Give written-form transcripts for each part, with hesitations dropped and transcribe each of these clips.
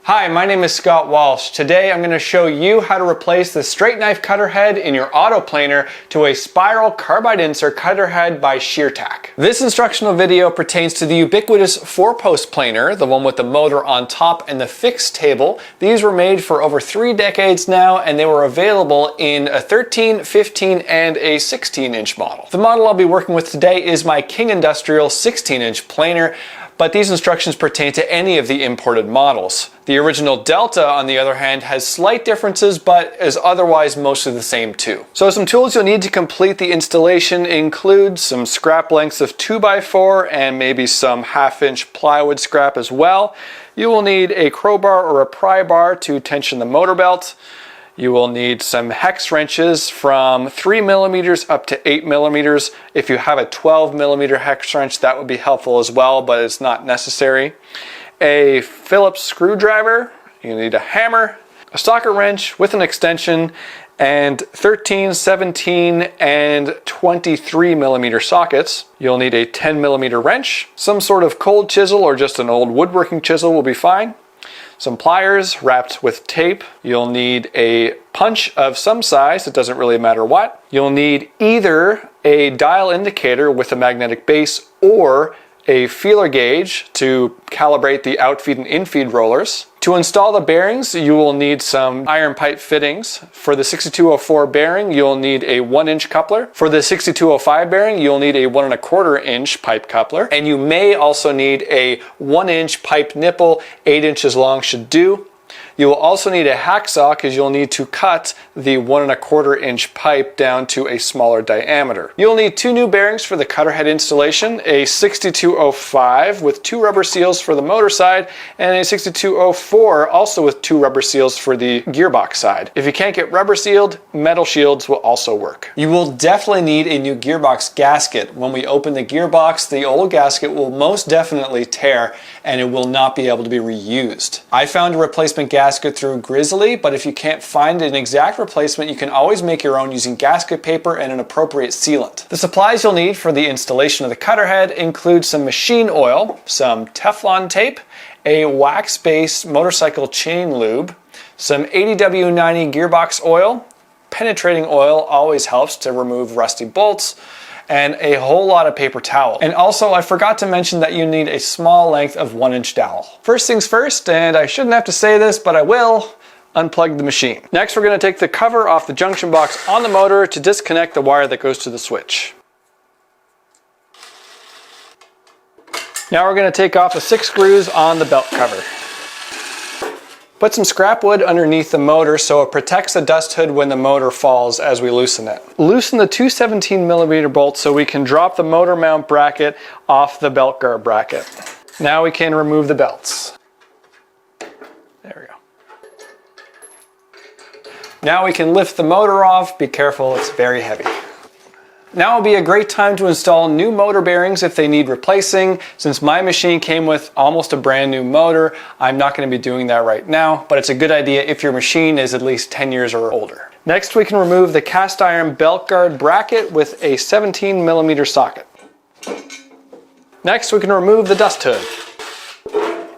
Hi, my name is Scott Walsh. Today I'm going to show you how to replace the straight knife cutter head in your auto planer to a spiral carbide insert cutter head by Sheartak. This instructional video pertains to the ubiquitous 4-post planer, the one with the motor on top and the fixed table. These were made for over 3 decades now, and they were available in a 13, 15, and a 16-inch model. The model I'll be working with today is my King Industrial 16-inch planer, but these instructions pertain to any of the imported models. The original Delta, on the other hand, has slight differences, but is otherwise mostly the same too. So some tools you'll need to complete the installation include some scrap lengths of 2x4 and maybe some 1/2-inch plywood scrap as well. You will need a crowbar or a pry bar to tension the motor belt. You will need some hex wrenches from 3mm up to 8mm. If you have a 12mm hex wrench, that would be helpful as well, but it's not necessary. A Phillips screwdriver. You need a hammer, a socket wrench with an extension, and 13, 17, and 23mm sockets. You'll need a 10mm wrench. Some sort of cold chisel or just an old woodworking chisel will be fine. Some pliers wrapped with tape. You'll need a punch of some size, it doesn't really matter what. You'll need either a dial indicator with a magnetic base or a feeler gauge to calibrate the Outfeed and Infeed rollers. To install the bearings, you will need some iron pipe fittings. For the 6204 bearing, you'll need a 1-inch coupler. For the 6205 bearing, you'll need a 1 1/4-inch pipe coupler. And you may also need a 1-inch pipe nipple, 8 inches long should do. You will also need a hacksaw because you'll need to cut the 1 1/4-inch pipe down to a smaller diameter. You'll need 2 new bearings for the cutter head installation, a 6205 with 2 rubber seals for the motor side and a 6204 also with 2 rubber seals for the gearbox side. If you can't get rubber sealed, metal shields will also work. You will definitely need a new gearbox gasket. When we open the gearbox, the old gasket will most definitely tear and it will not be able to be reused. I found a replacement gasket through Grizzly, but if you can't find an exact replacement, you can always make your own using gasket paper and an appropriate sealant. The supplies you'll need for the installation of the cutter head include some machine oil, some Teflon tape, a wax-based motorcycle chain lube, some 80W90 gearbox oil. Penetrating oil always helps to remove rusty bolts, and a whole lot of paper towel. And also, I forgot to mention that you need a small length of 1-inch dowel. First things first, and I shouldn't have to say this, but I will, unplug the machine. Next, we're going to take the cover off the junction box on the motor to disconnect the wire that goes to the switch. Now we're going to take off the 6 screws on the belt cover. Put some scrap wood underneath the motor so it protects the dust hood when the motor falls as we loosen it. Loosen the 2 17mm bolts so we can drop the motor mount bracket off the belt guard bracket. Now we can remove the belts. There we go. Now we can lift the motor off. Be careful, it's very heavy. Now will be a great time to install new motor bearings if they need replacing. Since my machine came with almost a brand new motor, I'm not going to be doing that right now, but it's a good idea if your machine is at least 10 years or older. Next, we can remove the cast iron belt guard bracket with a 17mm socket. Next, we can remove the dust hood.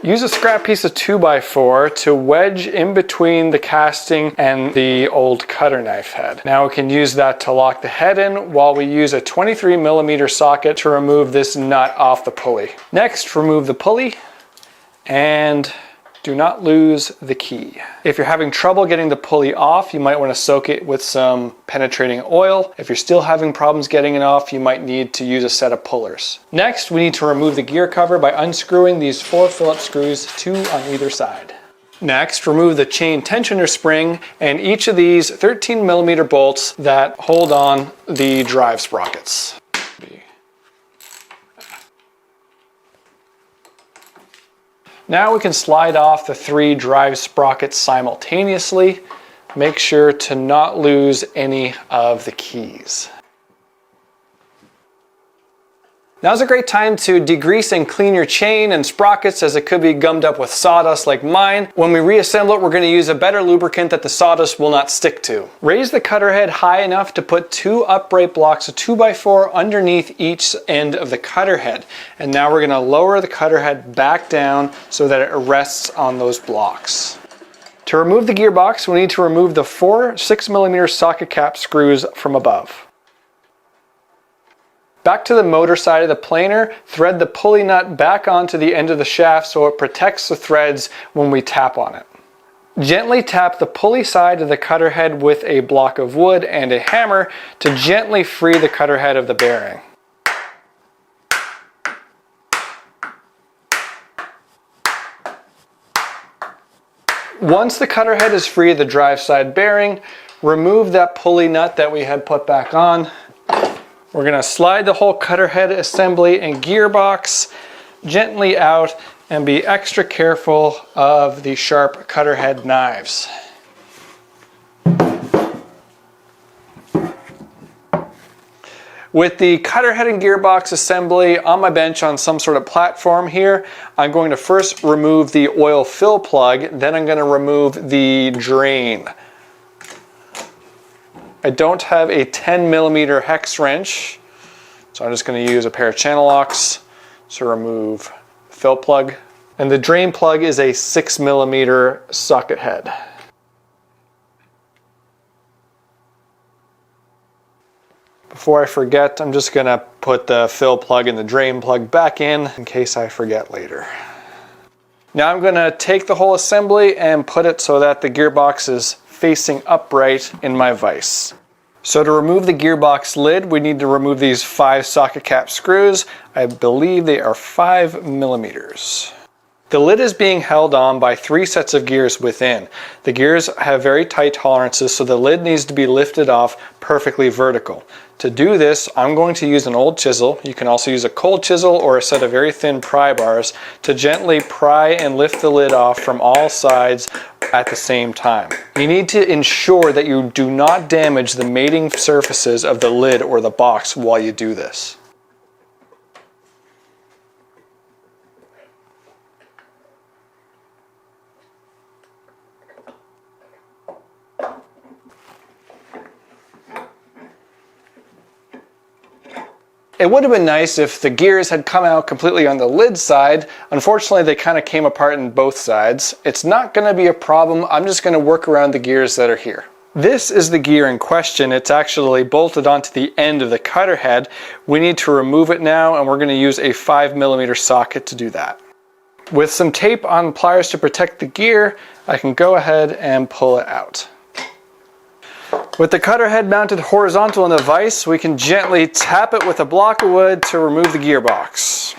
Use a scrap piece of 2x4 to wedge in between the casting and the old cutter knife head. Now we can use that to lock the head in while we use a 23mm socket to remove this nut off the pulley. Next, remove the pulley and do not lose the key. If you're having trouble getting the pulley off, you might want to soak it with some penetrating oil. If you're still having problems getting it off, you might need to use a set of pullers. Next, we need to remove the gear cover by unscrewing these 4 Phillips screws, 2 on either side. Next, remove the chain tensioner spring and each of these 13mm bolts that hold on the drive sprockets. Now we can slide off the 3 drive sprockets simultaneously. Make sure to not lose any of the keys. Now's a great time to degrease and clean your chain and sprockets, as it could be gummed up with sawdust like mine. When we reassemble it, we're going to use a better lubricant that the sawdust will not stick to. Raise the cutter head high enough to put 2 upright blocks of 2x4 underneath each end of the cutter head. And now we're going to lower the cutter head back down so that it rests on those blocks. To remove the gearbox, we need to remove the 4 6mm socket cap screws from above. Back to the motor side of the planer, thread the pulley nut back onto the end of the shaft so it protects the threads when we tap on it. Gently tap the pulley side of the cutter head with a block of wood and a hammer to gently free the cutter head of the bearing. Once the cutter head is free of the drive side bearing, remove that pulley nut that we had put back on. We're going to slide the whole cutter head assembly and gearbox gently out and be extra careful of the sharp cutter head knives. With the cutter head and gearbox assembly on my bench on some sort of platform here, I'm going to first remove the oil fill plug, then I'm going to remove the drain. I don't have a 10mm hex wrench, so I'm just going to use a pair of channel locks to remove the fill plug. And the drain plug is a 6mm socket head. Before I forget, I'm just going to put the fill plug and the drain plug back in case I forget later. Now I'm going to take the whole assembly and put it so that the gearbox is facing upright in my vise. So to remove the gearbox lid, we need to remove these 5 socket cap screws. I believe they are 5mm. The lid is being held on by 3 sets of gears within. The gears have very tight tolerances, so the lid needs to be lifted off perfectly vertical. To do this, I'm going to use an old chisel. You can also use a cold chisel or a set of very thin pry bars to gently pry and lift the lid off from all sides at the same time. You need to ensure that you do not damage the mating surfaces of the lid or the box while you do this. It would have been nice if the gears had come out completely on the lid side. Unfortunately, they kind of came apart in both sides. It's not going to be a problem. I'm just going to work around the gears that are here. This is the gear in question. It's actually bolted onto the end of the cutter head. We need to remove it now, and we're going to use a 5mm socket to do that. With some tape on pliers to protect the gear, I can go ahead and pull it out. With the cutter head mounted horizontal in the vise, we can gently tap it with a block of wood to remove the gearbox.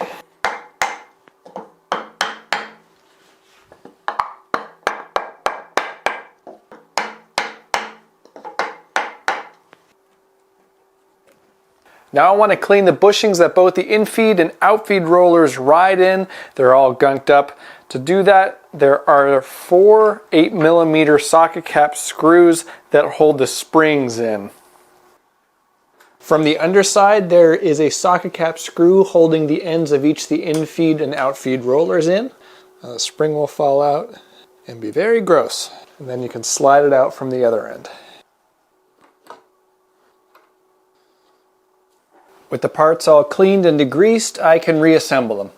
Now I want to clean the bushings that both the Infeed and Outfeed rollers ride in. They're all gunked up. To do that, there are 4 8mm socket cap screws that hold the springs in. From the underside, there is a socket cap screw holding the ends of each the Infeed and Outfeed rollers in. The spring will fall out and be very gross. And then you can slide it out from the other end. With the parts all cleaned and degreased, I can reassemble them.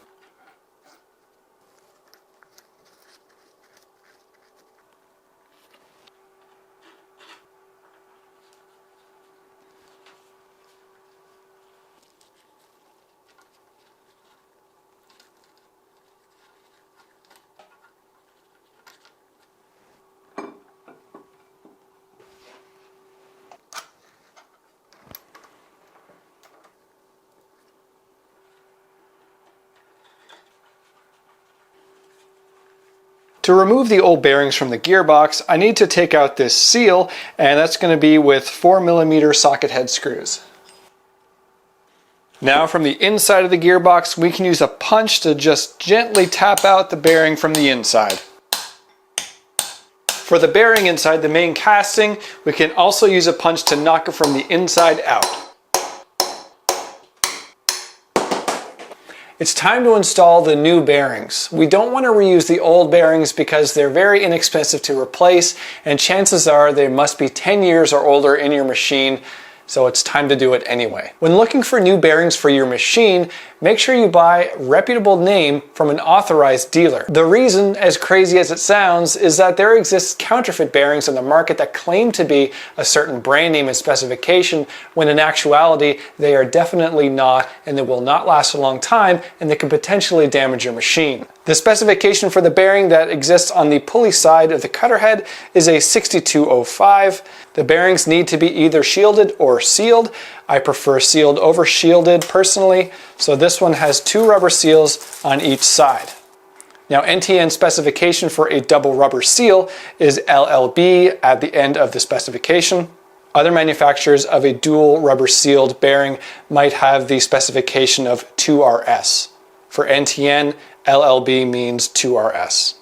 To remove the old bearings from the gearbox, I need to take out this seal, and that's going to be with 4mm socket head screws. Now from the inside of the gearbox, we can use a punch to just gently tap out the bearing from the inside. For the bearing inside the main casting, we can also use a punch to knock it from the inside out. It's time to install the new bearings. We don't want to reuse the old bearings because they're very inexpensive to replace, and chances are they must be 10 years or older in your machine, so it's time to do it anyway. When looking for new bearings for your machine, make sure you buy a reputable name from an authorized dealer. The reason, as crazy as it sounds, is that there exists counterfeit bearings on the market that claim to be a certain brand name and specification, when in actuality they are definitely not, and they will not last a long time, and they can potentially damage your machine. The specification for the bearing that exists on the pulley side of the Cutterhead is a 6205. The bearings need to be either shielded or sealed. I prefer sealed over shielded personally, so this one has 2 rubber seals on each side. Now, NTN specification for a double rubber seal is LLB at the end of the specification. Other manufacturers of a dual rubber sealed bearing might have the specification of 2RS. For NTN, LLB means 2RS.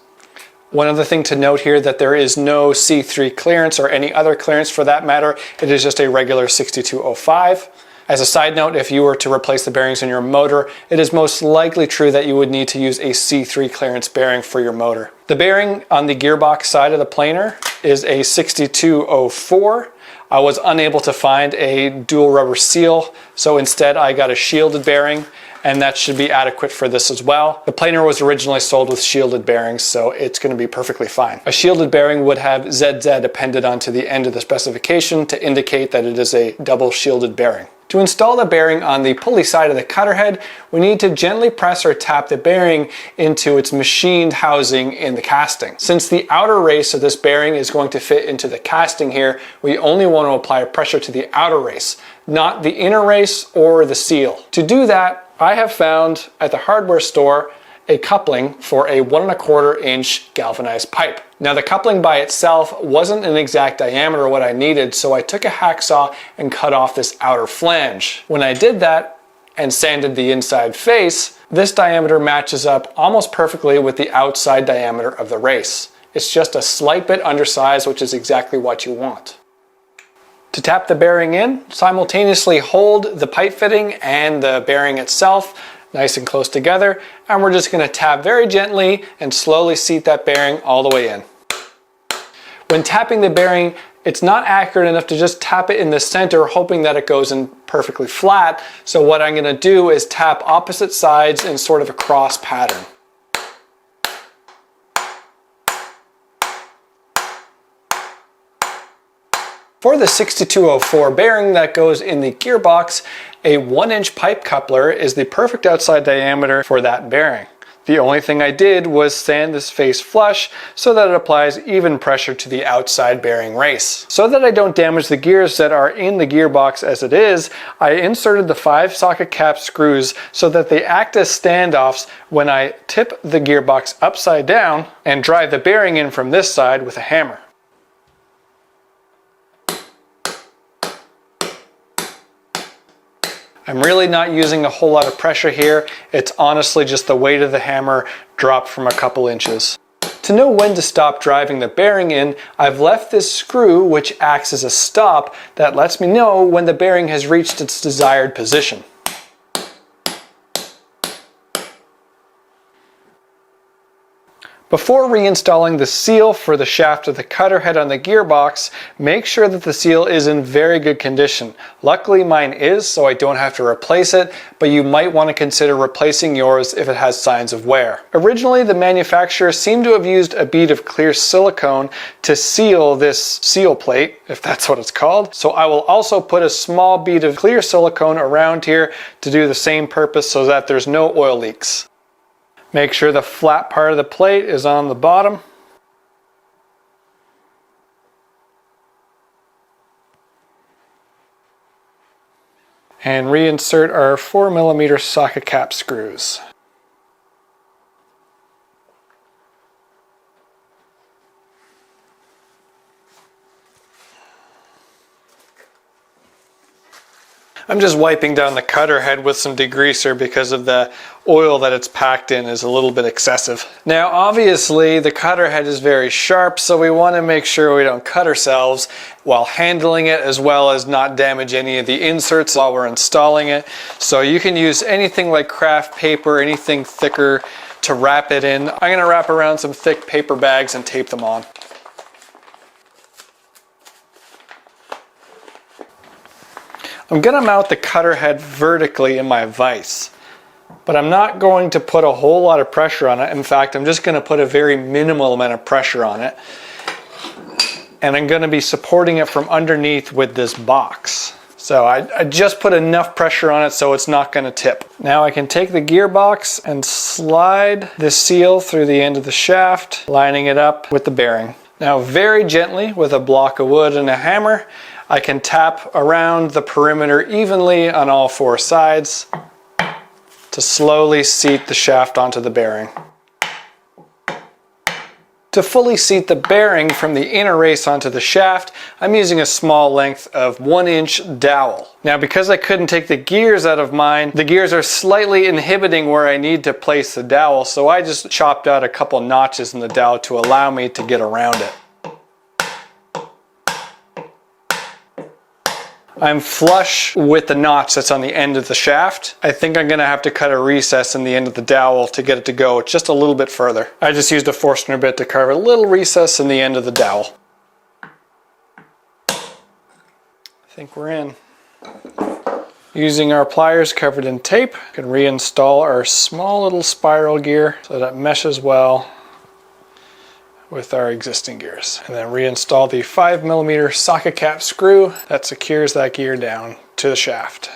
One other thing to note here, that there is no C3 clearance or any other clearance for that matter. It is just a regular 6205. As a side note, if you were to replace the bearings in your motor, it is most likely true that you would need to use a C3 clearance bearing for your motor. The bearing on the gearbox side of the planer is a 6204. I was unable to find a dual rubber seal, so instead I got a shielded bearing, and that should be adequate for this as well. The planer was originally sold with shielded bearings, so it's going to be perfectly fine. A shielded bearing would have ZZ appended onto the end of the specification to indicate that it is a double shielded bearing. To install the bearing on the pulley side of the Cutterhead, we need to gently press or tap the bearing into its machined housing in the casting. Since the outer race of this bearing is going to fit into the casting here, we only want to apply pressure to the outer race, not the inner race or the seal. To do that, I have found at the hardware store a coupling for a 1 1/4 inch galvanized pipe. Now, the coupling by itself wasn't an exact diameter what I needed, so I took a hacksaw and cut off this outer flange. When I did that and sanded the inside face, this diameter matches up almost perfectly with the outside diameter of the race. It's just a slight bit undersized, which is exactly what you want. To tap the bearing in, simultaneously hold the pipe fitting and the bearing itself nice and close together, and we're just going to tap very gently and slowly seat that bearing all the way in. When tapping the bearing, it's not accurate enough to just tap it in the center hoping that it goes in perfectly flat, so what I'm going to do is tap opposite sides in sort of a cross pattern. For the 6204 bearing that goes in the gearbox, a 1-inch pipe coupler is the perfect outside diameter for that bearing. The only thing I did was sand this face flush so that it applies even pressure to the outside bearing race. So that I don't damage the gears that are in the gearbox as it is, I inserted the 5 socket cap screws so that they act as standoffs when I tip the gearbox upside down and drive the bearing in from this side with a hammer. I'm really not using a whole lot of pressure here. It's honestly just the weight of the hammer dropped from a couple inches. To know when to stop driving the bearing in, I've left this screw which acts as a stop that lets me know when the bearing has reached its desired position. Before reinstalling the seal for the shaft of the Cutterhead on the gearbox, make sure that the seal is in very good condition. Luckily mine is, so I don't have to replace it, but you might want to consider replacing yours if it has signs of wear. Originally, the manufacturer seemed to have used a bead of clear silicone to seal this seal plate, if that's what it's called. So I will also put a small bead of clear silicone around here to do the same purpose so that there's no oil leaks. Make sure the flat part of the plate is on the bottom. And reinsert our 4mm socket cap screws. I'm just wiping down the cutter head with some degreaser because of the oil that it's packed in is a little bit excessive. Now obviously the cutter head is very sharp, so we want to make sure we don't cut ourselves while handling it, as well as not damage any of the inserts while we're installing it. So you can use anything like craft paper, anything thicker to wrap it in. I'm going to wrap around some thick paper bags and tape them on. I'm going to mount the cutter head vertically in my vise, but I'm not going to put a whole lot of pressure on it. In fact, I'm just going to put a very minimal amount of pressure on it. And I'm going to be supporting it from underneath with this box. So I just put enough pressure on it so it's not going to tip. Now I can take the gearbox and slide this seal through the end of the shaft, lining it up with the bearing. Now very gently with a block of wood and a hammer, I can tap around the perimeter evenly on all four sides to slowly seat the shaft onto the bearing. To fully seat the bearing from the inner race onto the shaft, I'm using a small length of 1-inch dowel. Now because I couldn't take the gears out of mine, the gears are slightly inhibiting where I need to place the dowel, so I just chopped out a couple notches in the dowel to allow me to get around it. I'm flush with the notch that's on the end of the shaft. I think I'm gonna have to cut a recess in the end of the dowel to get it to go just a little bit further. I just used a Forstner bit to carve a little recess in the end of the dowel. I think we're in. Using our pliers covered in tape, we can reinstall our small little spiral gear so that it meshes well with our existing gears, and then reinstall the 5mm socket cap screw that secures that gear down to the shaft.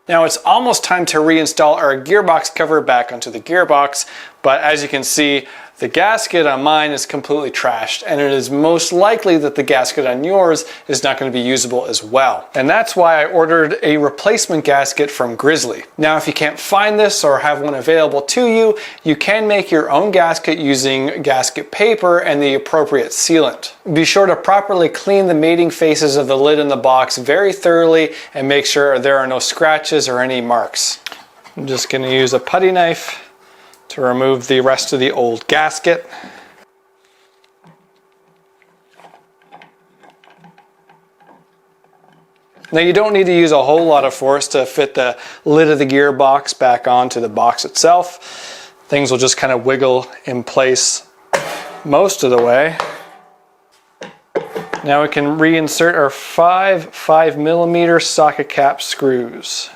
Now it's almost time to reinstall our gearbox cover back onto the gearbox, but as you can see, the gasket on mine is completely trashed, and it is most likely that the gasket on yours is not going to be usable as well. And that's why I ordered a replacement gasket from Grizzly. Now if you can't find this or have one available to you, you can make your own gasket using gasket paper and the appropriate sealant. Be sure to properly clean the mating faces of the lid in the box very thoroughly and make sure there are no scratches or any marks. I'm just going to use a putty knife to remove the rest of the old gasket. Now you don't need to use a whole lot of force to fit the lid of the gearbox back onto the box itself. Things will just kind of wiggle in place most of the way. Now we can reinsert our 5mm socket cap screws.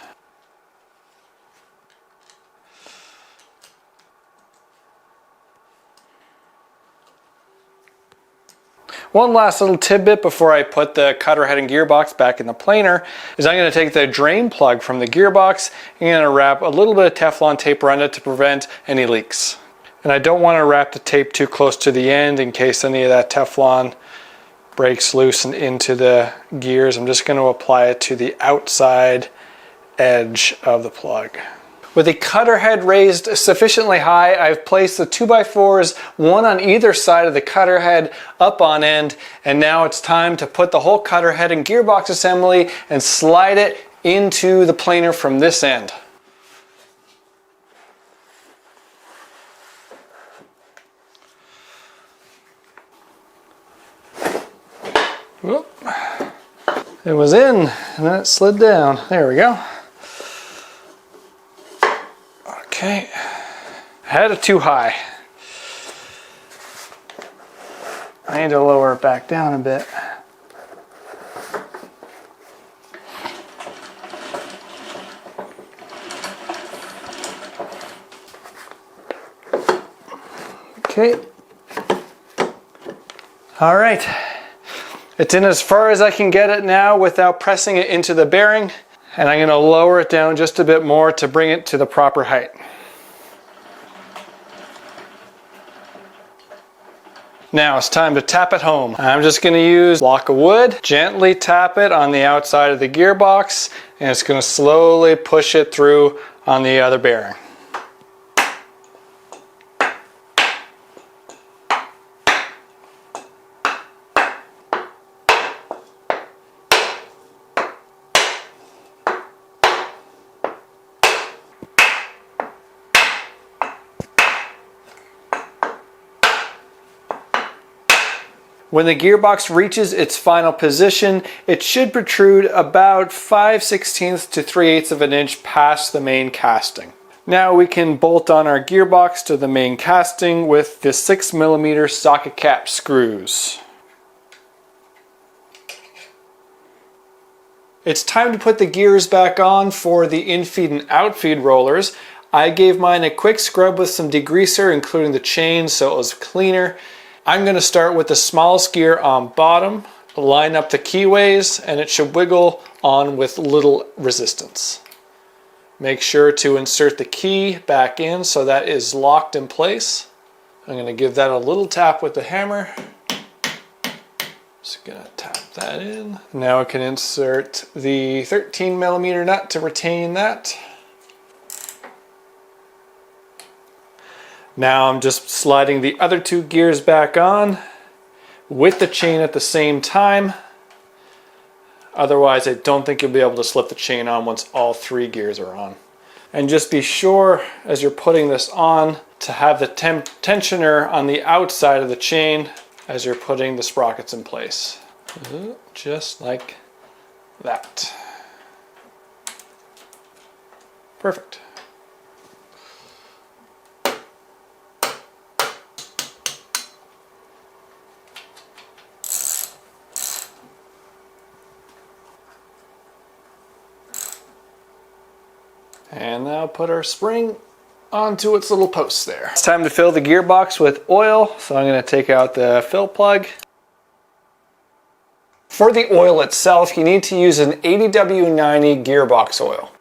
One last little tidbit before I put the cutter head and gearbox back in the planer is I'm going to take the drain plug from the gearbox and I'm going to wrap a little bit of Teflon tape around it to prevent any leaks. And I don't want to wrap the tape too close to the end in case any of that Teflon breaks loose and into the gears. I'm just going to apply it to the outside edge of the plug. With the cutter head raised sufficiently high, I've placed the 2x4s, one on either side of the cutter head, up on end, and now it's time to put the whole cutter head and gearbox assembly and slide it into the planer from this end. Whoop. It was in, and then it slid down. There we go. Okay, I had it too high. I need to lower it back down a bit. Okay. All right. It's in as far as I can get it now without pressing it into the bearing. And I'm going to lower it down just a bit more to bring it to the proper height. Now it's time to tap it home. I'm just going to use a block of wood, gently tap it on the outside of the gearbox, and it's going to slowly push it through on the other bearing. When the gearbox reaches its final position, it should protrude about 5/16 to 3/8 of an inch past the main casting. Now we can bolt on our gearbox to the main casting with the 6mm socket cap screws. It's time to put the gears back on for the Infeed and Outfeed rollers. I gave mine a quick scrub with some degreaser, including the chain, so it was cleaner. I'm going to start with the smallest gear on bottom, line up the keyways, and it should wiggle on with little resistance. Make sure to insert the key back in so that is locked in place. I'm going to give that a little tap with the hammer. Just going to tap that in. Now I can insert the 13mm nut to retain that. Now I'm just sliding the other two gears back on with the chain at the same time. Otherwise, I don't think you'll be able to slip the chain on once all three gears are on. And just be sure as you're putting this on to have the tensioner on the outside of the chain as you're putting the sprockets in place. Just like that. Perfect. And now put our spring onto its little posts there. It's time to fill the gearbox with oil, so I'm going to take out the fill plug. For the oil itself, you need to use an 80W90 gearbox oil.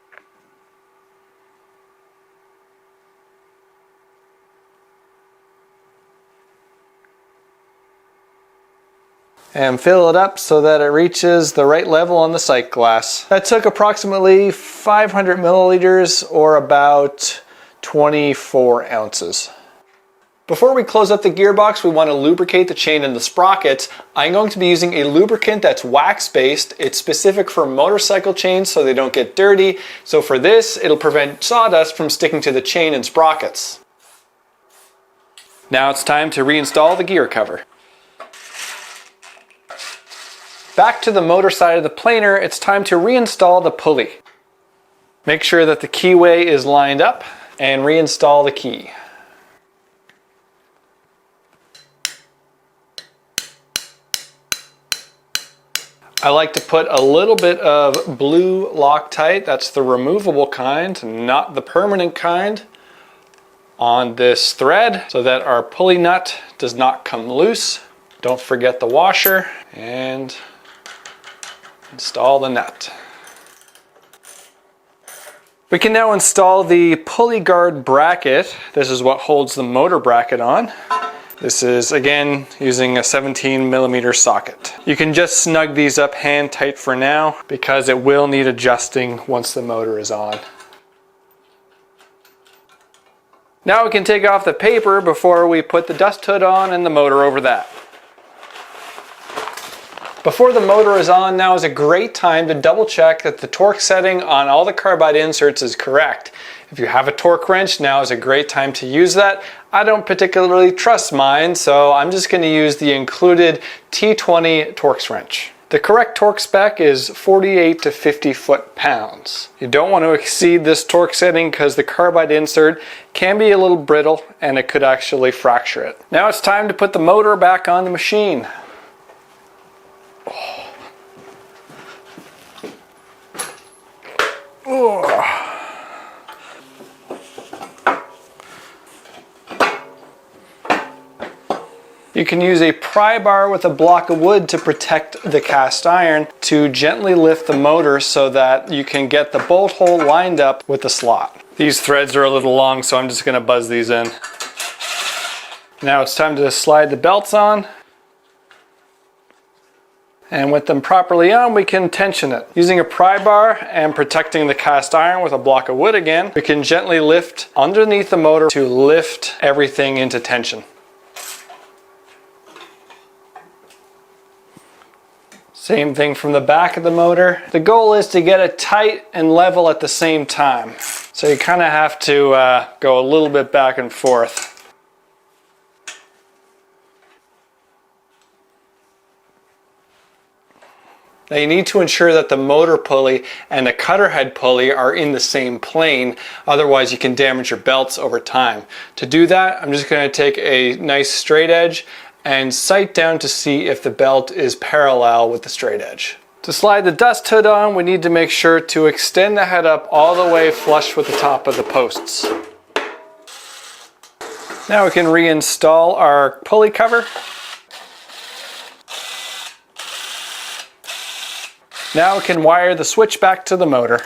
And fill it up so that it reaches the right level on the sight glass. That took approximately 500 milliliters or about 24 ounces. Before we close up the gearbox, we want to lubricate the chain and the sprockets. I'm going to be using a lubricant that's wax-based. It's specific for motorcycle chains so they don't get dirty. So for this, it'll prevent sawdust from sticking to the chain and sprockets. Now it's time to reinstall the gear cover. Back to the motor side of the planer, it's time to reinstall the pulley. Make sure that the keyway is lined up and reinstall the key. I like to put a little bit of blue Loctite, that's the removable kind, not the permanent kind, on this thread so that our pulley nut does not come loose. Don't forget the washer and install the nut. We can now install the pulley guard bracket. This is what holds the motor bracket on. This is, again, using a 17mm socket. You can just snug these up hand tight for now because it will need adjusting once the motor is on. Now we can take off the paper before we put the dust hood on and the motor over that. Before the motor is on, now is a great time to double check that the torque setting on all the carbide inserts is correct. If you have a torque wrench, now is a great time to use that. I don't particularly trust mine, so I'm just going to use the included T20 Torx wrench. The correct torque spec is 48 to 50 foot-pounds. You don't want to exceed this torque setting because the carbide insert can be a little brittle and it could actually fracture it. Now it's time to put the motor back on the machine. You can use a pry bar with a block of wood to protect the cast iron to gently lift the motor so that you can get the bolt hole lined up with the slot. These threads are a little long, so I'm just going to buzz these in. Now it's time to slide the belts on. And with them properly on, we can tension it. Using a pry bar and protecting the cast iron with a block of wood again, we can gently lift underneath the motor to lift everything into tension. Same thing from the back of the motor. The goal is to get it tight and level at the same time. So you kind of have to go a little bit back and forth. Now you need to ensure that the motor pulley and the Cutterhead pulley are in the same plane, otherwise you can damage your belts over time. To do that, I'm just going to take a nice straight edge and sight down to see if the belt is parallel with the straight edge. To slide the dust hood on, we need to make sure to extend the head up all the way flush with the top of the posts. Now we can reinstall our pulley cover. Now we can wire the switch back to the motor.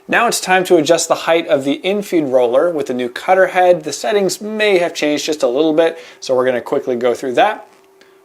Now it's time to adjust the height of the Infeed roller with the new Cutterhead. The settings may have changed just a little bit, so we're going to quickly go through that.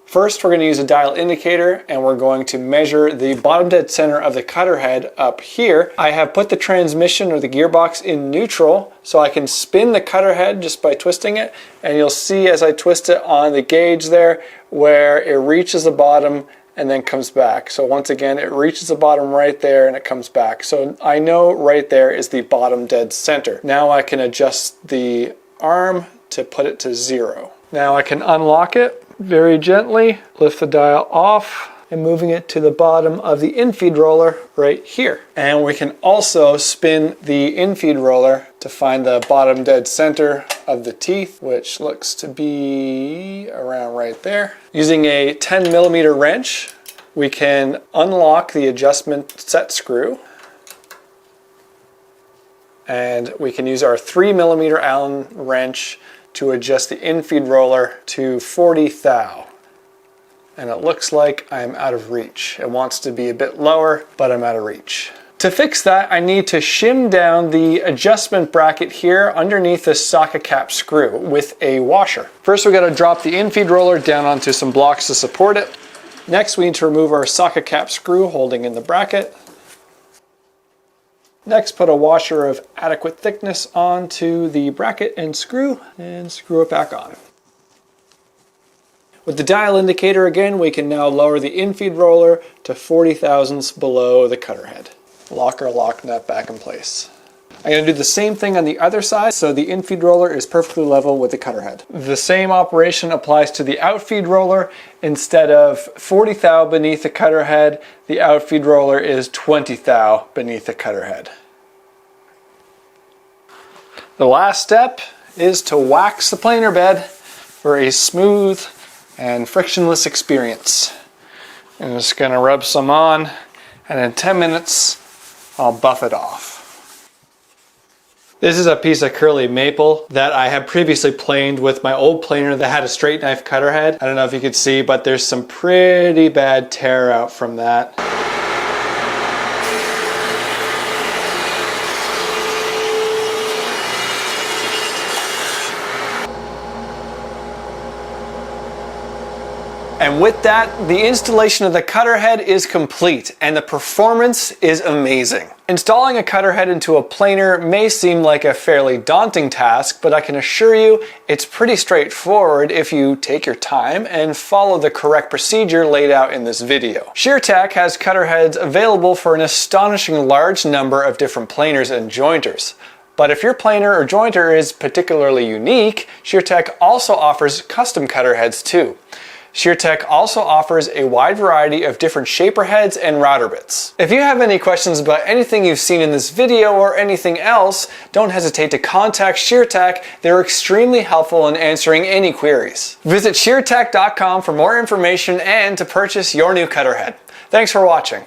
First, we're going to use a dial indicator and we're going to measure the bottom dead center of the Cutterhead up here. I have put the transmission or the gearbox in neutral so I can spin the Cutterhead just by twisting it, and you'll see as I twist it on the gauge there where it reaches the bottom and then comes back. So once again, it reaches the bottom right there and it comes back. So I know right there is the bottom dead center. Now I can adjust the arm to put it to 0. Now I can unlock it very gently, lift the dial off, and moving it to the bottom of the Infeed roller right here. And we can also spin the Infeed roller to find the bottom dead center of the teeth, which looks to be around right there. Using a 10mm wrench, we can unlock the adjustment set screw. And we can use our 3mm Allen wrench to adjust the Infeed roller to 40 thou. And it looks like I'm out of reach. It wants to be a bit lower, but I'm out of reach. To fix that, I need to shim down the adjustment bracket here underneath the socket cap screw with a washer. First, we got to drop the Infeed roller down onto some blocks to support it. Next, we need to remove our socket cap screw holding in the bracket. Next, put a washer of adequate thickness onto the bracket and screw it back on. With the dial indicator again, we can now lower the Infeed roller to 40 thousandths below the Cutterhead. Lock our lock nut back in place. I'm going to do the same thing on the other side, so the Infeed roller is perfectly level with the Cutterhead. The same operation applies to the Outfeed roller. Instead of 40 thou beneath the Cutterhead, the Outfeed roller is 20 thou beneath the Cutterhead. The last step is to wax the planer bed for a smooth and frictionless experience. I'm just going to rub some on, and in 10 minutes I'll buff it off. This is a piece of curly maple that I have previously planed with my old planer that had a straight knife Cutterhead. I don't know if you could see, but there's some pretty bad tear out from that. And with that, the installation of the Cutterhead is complete and the performance is amazing. Installing a Cutterhead into a planer may seem like a fairly daunting task, but I can assure you it's pretty straightforward if you take your time and follow the correct procedure laid out in this video. Sheartak has Cutterheads available for an astonishing large number of different planers and jointers. But if your planer or jointer is particularly unique, Sheartak also offers custom Cutterheads too. Sheartak also offers a wide variety of different shaper heads and router bits. If you have any questions about anything you've seen in this video or anything else, don't hesitate to contact Sheartak. They're extremely helpful in answering any queries. Visit sheartak.com for more information and to purchase your new Cutterhead. Thanks for watching.